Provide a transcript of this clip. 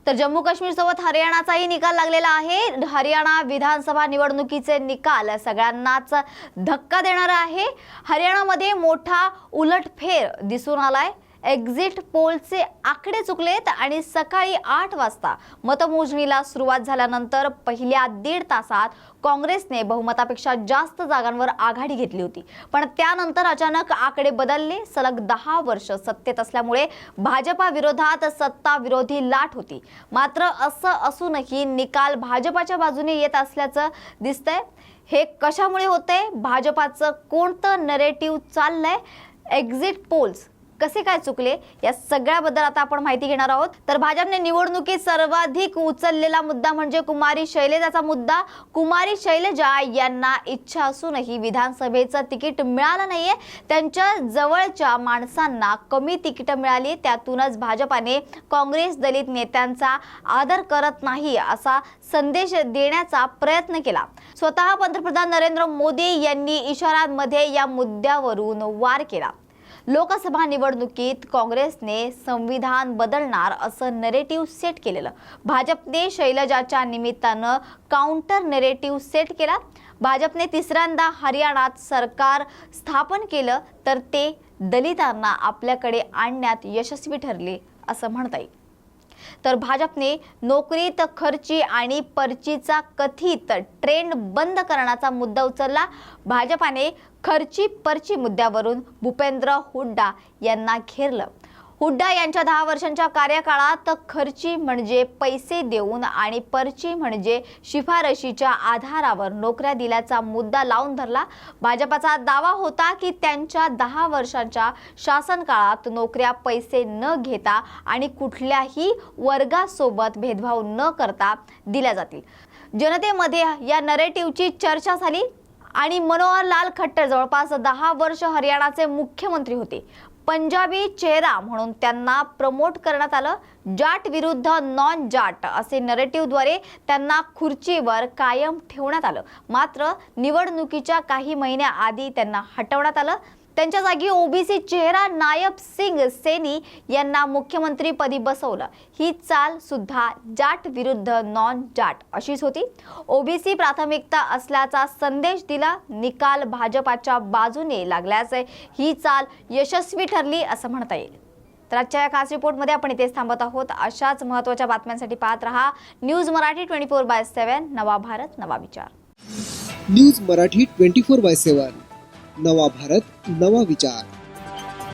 तर जम्मू काश्मीर सोबत हरियाणाचाही निकाल लागलेला आहे। हरियाणा विधानसभा निवडणुकीचे निकाल सगळ्यांनाच धक्का देणारा आहे। हरियाणामध्ये मोठा उलटफेर दिसून आलाय। एक्झिट पोलचे आकडे चुकलेत आणि सकाळी 8 वाजता मतमोजणीला सुरुवात झाल्यानंतर पहिल्या 1.5 तासात काँग्रेसने बहुमतापेक्षा जास्त जागांवर आघाडी घेतली होती। पण त्यानंतर अचानक आकडे बदलले। सलग 10 वर्ष सत्तेत असल्यामुळे भाजपा विरोधात सत्ता विरोधी लाट होती। मात्र असं असूनही निकाल भाजपाच्या बाजूने येत असल्याचं दिसतंय। हे कशामुळे होतंय? भाजपाचं कोणतं नरेटिव्ह चाललंय? एक्झिट पोल्स कसे काय चुकले या सगळ्याबद्दल आता आपण माहिती घेणार आहोत। तर भाजपने निवडणुकीत सर्वाधिक उचललेला मुद्दा म्हणजे कुमारी शैलजाचा मुद्दा। कुमारी शैलजा यांना इच्छा असूनही विधानसभेचं तिकीट मिळालं नाहीये। त्यांच्या जवळच्या माणसांना कमी तिकीट मिळाली। त्यातूनच भाजपाने काँग्रेस दलित नेत्यांचा आदर करत नाही असा संदेश देण्याचा प्रयत्न केला। स्वतः पंतप्रधान नरेंद्र मोदी यांनी इशाऱ्यांमध्ये या मुद्द्यावरून वार केला। लोकसभा निवडणुकीत काँग्रेसने संविधान बदलणार असं नरेटिव्ह सेट केलेलं। भाजपने शैलजाच्या निमित्तानं काउंटर नरेटिव्ह सेट केला। भाजपने तिसऱ्यांदा हरियाणात सरकार स्थापन केलं तर ते दलितांना आपल्याकडे आणण्यात यशस्वी ठरले असं म्हणता येईल। तर भाजपने नोकरीत खर्ची आणि पर्चीचा कथित ट्रेंड बंद करण्याचा मुद्दा उचलला। भाजपाने खर्ची पर्ची मुद्द्यावरून भूपेंद्र हुड्डा यांना घेरलं। हुड्डा यांच्या 10 वर्षांच्या कार्यकाळात खर्ची म्हणजे पैसे देऊन आणि पर्ची म्हणजे शिफारशीच्या आधारावर नोकऱ्या दिल्याचा मुद्दा लावून धरला। भाजपाचा दावा होता की त्यांच्या 10 वर्षांच्या शासनकाळात नोकऱ्या पैसे न घेता आणि कुठल्याही वर्गासोबत भेदभाव न करता दिल्या जातील। जनतेमध्ये या नरेटिव्हची चर्चा झाली आणि मनोहर लाल खट्टर जवळपास 10 वर्ष हरियाणाचे मुख्यमंत्री होते। पंजाबी चेहरा म्हणून त्यांना प्रमोट करण्यात आलं। जाट विरुद्ध नॉन जाट असे नरेटिव्हद्वारे त्यांना खुर्चीवर कायम ठेवण्यात आलं। मात्र निवडणुकीच्या काही महिन्याआधी त्यांना हटवण्यात आलं। त्यांच्या जागी ओबीसी चेहरा नायब सिंग सैनी यांना मुख्यमंत्रीपदी बसवलं। ही चाल सुद्धा जाट विरुद्ध नॉन जाट अशीच होती। ओबीसी प्राथमिकता असल्याचा संदेश दिला। निकाल भाजपाच्या बाजूने लागल्यास ही चाल यशस्वी ठरली असं म्हणता येईल। तर आजच्या या खास रिपोर्टमध्ये आपण इथेच थांबत आहोत। अशाच महत्त्वाच्या बातम्यांसाठी पाहत रहा न्यूज मराठी 24/7 नवा भारत नवा विचार। न्यूज मराठी 24/7 नवा भारत नवा विचार।